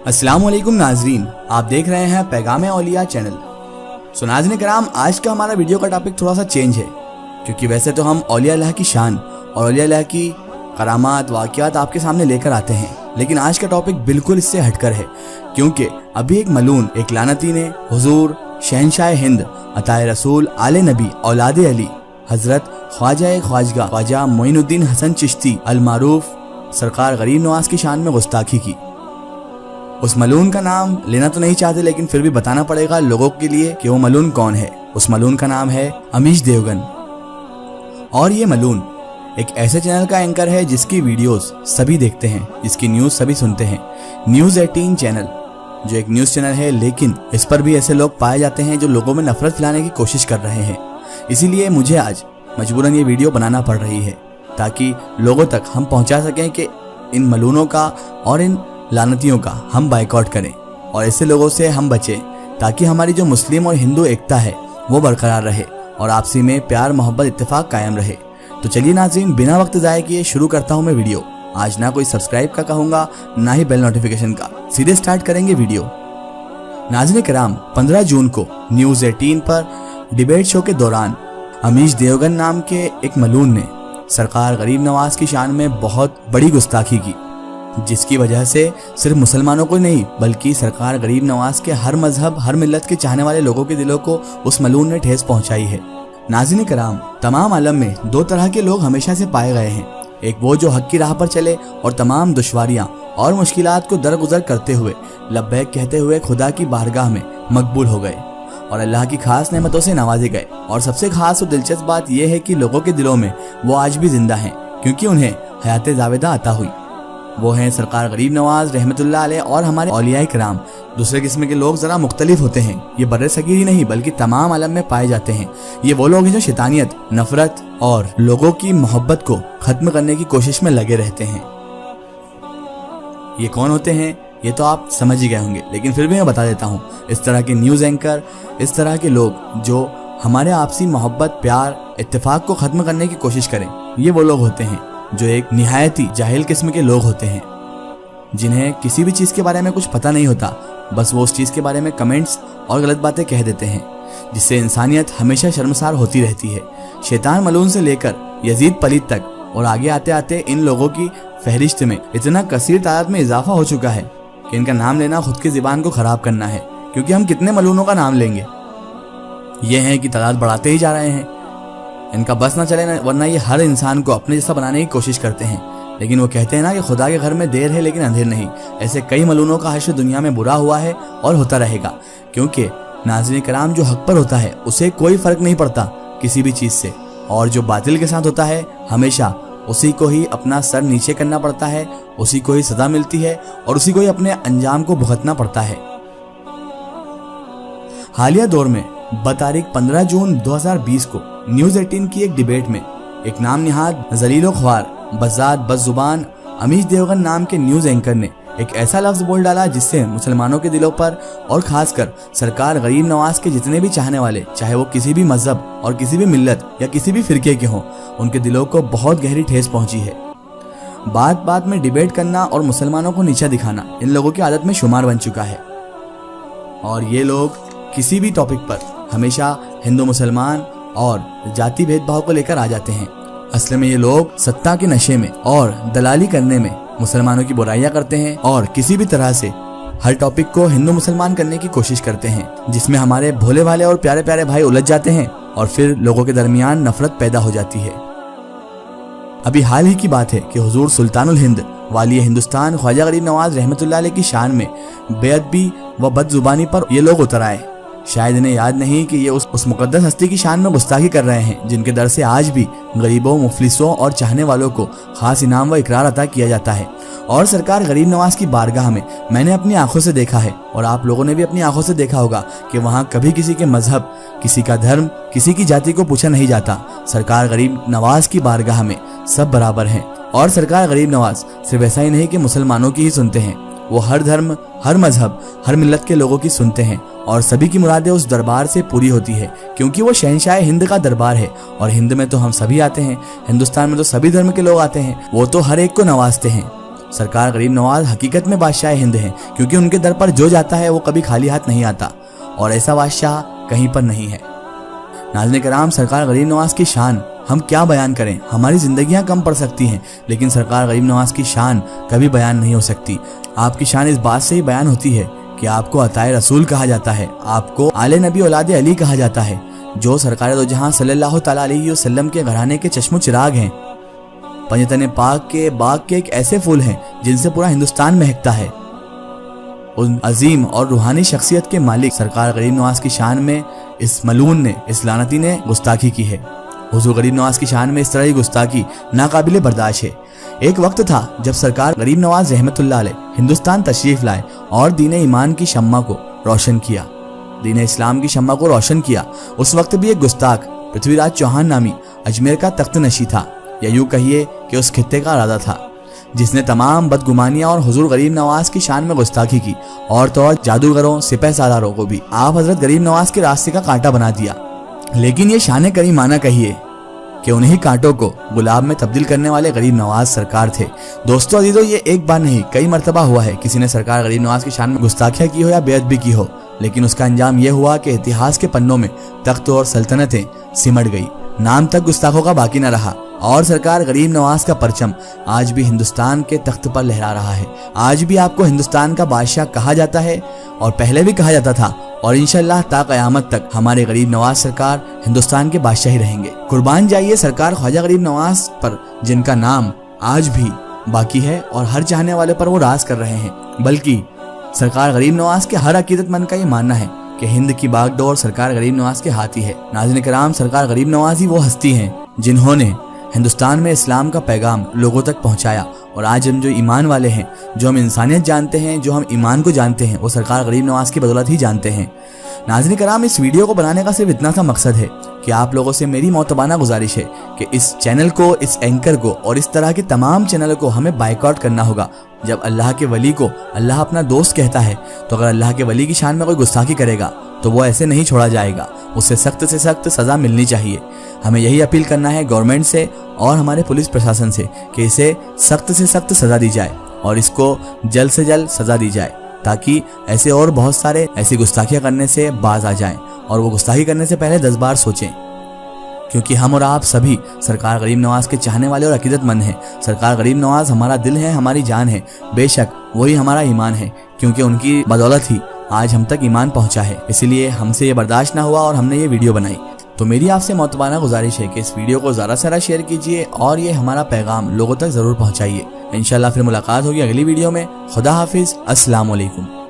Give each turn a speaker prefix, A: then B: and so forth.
A: अस्सलामुअलैकुम नाजरीन, आप देख रहे हैं पैगाम औलिया चैनल। सो नाज़रीन कराम, आज का हमारा वीडियो का टॉपिक थोड़ा सा चेंज है, क्योंकि वैसे तो हम औलिया अल्लाह की शान और औलिया अल्लाह की करामात वाक़ियात आपके सामने लेकर आते हैं, लेकिन आज का टॉपिक बिल्कुल इससे हटकर है, क्योंकि अभी एक मलून, एक लानती ने हुजूर शहनशाह हिंद अताए रसूल आले नबी औलादे अली हजरत ख्वाजा मोइनुद्दीन हसन चिश्ती अल मारूफ सरकार गरीब नवाज की शान में गुस्ताखी की। उस मलून का नाम लेना तो नहीं चाहते, लेकिन फिर भी बताना पड़ेगा लोगों के लिए कि वो मलून कौन है। उस मलून का नाम है अमीश देवगन। और ये मलून एक ऐसे चैनल का एंकर है जिसकी वीडियोस सभी देखते हैं, जिसकी न्यूज़ सभी सुनते हैं। न्यूज़ 18 चैनल जो एक न्यूज़ चैनल है, लेकिन इस पर भी ऐसे लोग पाए जाते हैं जो लोगों में नफरत फैलाने की कोशिश कर रहे हैं। इसीलिए मुझे आज मजबूरन ये वीडियो बनाना पड़ रही है, ताकि लोगों तक हम पहुंचा सकें कि इन मलूनों का और इन लानतियों का हम बाइकआउट करें और ऐसे लोगों से हम बचें, ताकि हमारी जो मुस्लिम और हिंदू एकता है वो बरकरार रहे और आपसी में प्यार मोहब्बत इत्तेफाक कायम रहे। तो चलिए नाज़रीन, बिना वक्त ज़ाया किए शुरू करता हूँ मैं वीडियो। आज ना कोई सब्सक्राइब का कहूँगा, ना ही बेल नोटिफिकेशन का, सीधे स्टार्ट करेंगे वीडियो। नाज़रीन कराम, 15 जून को न्यूज़ 18 पर डिबेट शो के दौरान अमीश देवगन नाम के एक मलून ने सरकार गरीब नवाज की शान में बहुत बड़ी गुस्ताखी की, जिसकी वजह से सिर्फ मुसलमानों को नहीं बल्कि सरकार गरीब नवाज के हर मजहब हर मिल्लत के चाहने वाले लोगों के दिलों को उस मलून ने ठेस पहुंचाई है। नाज़रीन कराम, तमाम आलम में दो तरह के लोग हमेशा से पाए गए हैं। एक वो जो हक की राह पर चले और तमाम दुश्वारियां और मुश्किलात को दरगुजर करते हुए लब्बैक कहते हुए खुदा की बारगाह में मकबूल हो गए और अल्लाह की खास नेमतों से नवाजे गए। और सबसे खास और दिलचस्प बात यह है कि लोगों के दिलों में वो आज भी जिंदा हैं, क्योंकि उन्हें हयात जावेदा अता हुई। वो हैं सरकार गरीब नवाज रहमतुल्लाह अलैह और हमारे औलियाए किराम। दूसरे किस्म के लोग जरा मुख्तलिफ होते हैं, ये बर्रे सगीर ही नहीं बल्कि तमाम आलम में पाए जाते हैं। ये वो लोग हैं जो शैतानियत, नफरत और लोगों की मोहब्बत को खत्म करने की कोशिश में लगे रहते हैं। ये कौन होते हैं ये तो आप समझ ही गए होंगे, लेकिन फिर भी मैं बता देता हूँ। इस तरह के न्यूज़ एंकर, इस तरह के लोग जो हमारे आपसी मोहब्बत, प्यार, इत्तेफाक को खत्म करने की कोशिश करें, ये वो लोग होते हैं जो एक निहायती जाहिल किस्म के लोग होते हैं, जिन्हें किसी भी चीज़ के बारे में कुछ पता नहीं होता। बस वो उस चीज़ के बारे में कमेंट्स और गलत बातें कह देते हैं, जिससे इंसानियत हमेशा शर्मसार होती रहती है। शैतान मलून से लेकर यजीद पलीद तक और आगे आते आते इन लोगों की फहरिस्त में इतना कसीर तादाद में इजाफा हो चुका है कि इनका नाम लेना खुद की ज़बान को ख़राब करना है, क्योंकि हम कितने मलूनों का नाम लेंगे। ये है कि तादाद बढ़ाते ही जा रहे हैं, इनका बस ना चले ना, वरना ये हर इंसान को अपने जैसा बनाने की कोशिश करते हैं। लेकिन वो कहते हैं ना कि खुदा के घर में देर है लेकिन अंधेर नहीं। ऐसे कई मलूनों का हश्र दुनिया में बुरा हुआ है और होता रहेगा, क्योंकि नाज़रीन कराम, जो हक पर होता है उसे कोई फ़र्क नहीं पड़ता किसी भी चीज़ से, और जो बातिल के साथ होता है हमेशा उसी को ही अपना सर नीचे करना पड़ता है, उसी को ही सज़ा मिलती है और उसी को ही अपने अंजाम को भुगतना पड़ता है। हालिया दौर में बतारीख 15 जून 2020 को न्यूज़ 18 की एक डिबेट में एक नाम निहाद जलीलो ख्वार बज़ात बज़ुबान अमीश देवगन नाम के न्यूज़ एंकर ने एक ऐसा लफ्ज़ बोल डाला जिससे मुसलमानों के दिलों पर और ख़ासकर सरकार गरीब नवाज के जितने भी चाहने वाले, चाहे वो किसी भी मज़हब और किसी भी मिल्लत या किसी भी फ़िरके के हों, उनके दिलों को बहुत गहरी ठेस पहुंची है। बात बात में डिबेट करना और मुसलमानों को नीचा दिखाना इन लोगों की आदत में शुमार बन चुका है, और ये लोग किसी भी टॉपिक पर हमेशा हिंदू मुसलमान और जाति भेदभाव को लेकर आ जाते हैं। असल में ये लोग सत्ता के नशे में और दलाली करने में मुसलमानों की बुराइयां करते हैं और किसी भी तरह से हर टॉपिक को हिंदू मुसलमान करने की कोशिश करते हैं, जिसमें हमारे भोले भाले और प्यारे प्यारे भाई उलझ जाते हैं और फिर लोगों के दरमियान नफरत पैदा हो जाती है। अभी हाल ही की बात है कि हुजूर सुल्तानुल हिंद वाली हिंदुस्तान ख्वाजा गरीब नवाज रहमतुल्लाह अलैह की शान में बेअदबी व बदजुबानी पर ये लोग उतर आए। शायद इन्हें याद नहीं कि ये उस मुकद्दस हस्ती की शान में गुस्ताखी कर रहे हैं, जिनके दर से आज भी गरीबों, मुफलिसों और चाहने वालों को खास इनाम व इकरार अता किया जाता है। और सरकार गरीब नवाज की बारगाह में मैंने अपनी आंखों से देखा है, और आप लोगों ने भी अपनी आंखों से देखा होगा कि वहाँ कभी किसी के मजहब, किसी का धर्म, किसी की जाति को पूछा नहीं जाता। सरकार गरीब नवाज की बारगाह में सब बराबर हैं। और सरकार गरीब नवाज सिर्फ ऐसा ही नहीं कि मुसलमानों की ही सुनते हैं, वो हर धर्म, हर मजहब, हर मिल्लत के लोगों की सुनते हैं और सभी की मुरादें उस दरबार से पूरी होती है, क्योंकि वो शहनशाह हिंद का दरबार है। और हिंद में तो हम सभी आते हैं, हिंदुस्तान में तो सभी धर्म के लोग आते हैं, वो तो हर एक को नवाजते हैं। सरकार गरीब नवाज हकीकत में बादशाह हिंद हैं, क्योंकि उनके दर पर जो जाता है वो कभी खाली हाथ नहीं आता और ऐसा बादशाह कहीं पर नहीं है। नाज़रीन किराम, सरकार गरीब नवाज की शान हम क्या बयान करें। हमारी जिंदगियां कम पड़ सकती हैं, लेकिन सरकार गरीब नवाज की शान कभी बयान नहीं हो सकती। आपकी शान इस बात से ही बयान होती है कि आपको अताए रसूल कहा जाता है, आपको आले नबी औलाद अली कहा जाता है, जो सरकार दो जहां सल्लल्लाहु तआला अलैहि वसल्लम के घराने के चश्मो चिराग हैं। पंजतन पाक के बाग के एक ऐसे फूल हैं जिनसे पूरा हिंदुस्तान महकता है। उन अजीम और रूहानी शख्सियत के मालिक सरकार गरीब नवाज की शान में इस मलून ने, इस लानती ने गुस्ताखी की है। हुजूर गरीब नवाज की शान में इस तरह की गुस्ताखी नाकाबिले बर्दाश्त है। एक वक्त था जब सरकार गरीब नवाज रहमतुल्लाह अलैह हिंदुस्तान तशरीफ लाए और दीन ईमान की शम्मा को रोशन किया, दीन इस्लाम की शम्मा को रोशन किया। उस वक्त भी एक गुस्ताख पृथ्वीराज चौहान नामी अजमेर का तख्त नशी था, या यूं कहिए कि उस खित्ते का राजा था, जिसने तमाम बदगुमानियां और हुजूर गरीब नवाज की शान में गुस्ताखी की और तो और जादूगरों सिपह सालारों को भी आप हजरत गरीब नवाज के रास्ते का कांटा बना दिया। लेकिन ये शान करीमाना कहिए कि उन्हीं कांटों को गुलाब में तब्दील करने वाले गरीब नवाज सरकार थे। दोस्तों अजीजों, ये एक बार नहीं कई मरतबा हुआ है किसी ने सरकार गरीब नवाज की शान में गुस्ताखियां की हो या बेअदबी की हो, लेकिन उसका अंजाम यह हुआ कि इतिहास के पन्नों में तख्त और सल्तनतें सिमट गई, नाम तक गुस्ताखों का बाकी न रहा और सरकार गरीब नवाज का परचम आज भी हिंदुस्तान के तख्त पर लहरा रहा है। आज भी आपको हिंदुस्तान का बादशाह कहा जाता है और पहले भी कहा जाता था, और इंशाअल्लाह ता क़यामत तक हमारे गरीब नवाज सरकार हिंदुस्तान के बादशाह ही रहेंगे। कुर्बान जाइए सरकार ख्वाजा गरीब नवाज पर, जिनका नाम आज भी बाकी है और हर चाहने वाले पर वो राज कर रहे हैं। बल्कि सरकार गरीब नवाज के हर अकीदतमंद का ये मानना है कि हिंद की बागडोर सरकार गरीब नवाज के हाथ ही है। नाज़रीन किराम, सरकार गरीब नवाज ही वो हस्ती हैं जिन्होंने हिंदुस्तान में इस्लाम का पैगाम लोगों तक पहुंचाया, और आज हम जो ईमान वाले हैं, जो हम इंसानियत जानते हैं, जो हम ईमान को जानते हैं, वो सरकार गरीब नवाज की बदौलत ही जानते हैं। नाज़रीन किराम, इस वीडियो को बनाने का सिर्फ इतना सा मकसद है कि आप लोगों से मेरी मोतबाना गुजारिश है कि इस चैनल को, इस एंकर को और इस तरह के तमाम चैनलों को हमें बाइकआउट करना होगा। जब अल्लाह के वली को अल्लाह अपना दोस्त कहता है, तो अगर अल्लाह के वली की शान में कोई गुस्ताखी करेगा तो वो ऐसे नहीं छोड़ा जाएगा, उससे सख्त सजा मिलनी चाहिए। हमें यही अपील करना है गवर्नमेंट से और हमारे पुलिस प्रशासन से कि इसे सख्त से सख्त सजा दी जाए और इसको जल्द से जल्द सजा दी जाए, ताकि ऐसे और बहुत सारे ऐसी गुस्ताखियां करने से बाज आ जाएं और वो गुस्ताखी करने से पहले 10 बार सोचें, क्योंकि हम और आप सभी सरकार गरीब नवाज के चाहने वाले और अकीदतमंद हैं। सरकार गरीब नवाज हमारा दिल है, हमारी जान है, बेशक वही हमारा ईमान है, क्योंकि उनकी बदौलत ही आज हम तक ईमान पहुंचा है। इसीलिए हमसे ये बर्दाश्त ना हुआ और हमने ये वीडियो बनाई। तो मेरी आपसे मोतबाना गुजारिश है कि इस वीडियो को ज़्यादा से ज़्यादा शेयर कीजिए और ये हमारा पैगाम लोगों तक ज़रूर पहुंचाइए। इंशाल्लाह फिर मुलाकात होगी अगली वीडियो में। खुदा हाफिज़, अस्सलाम वालेकुम।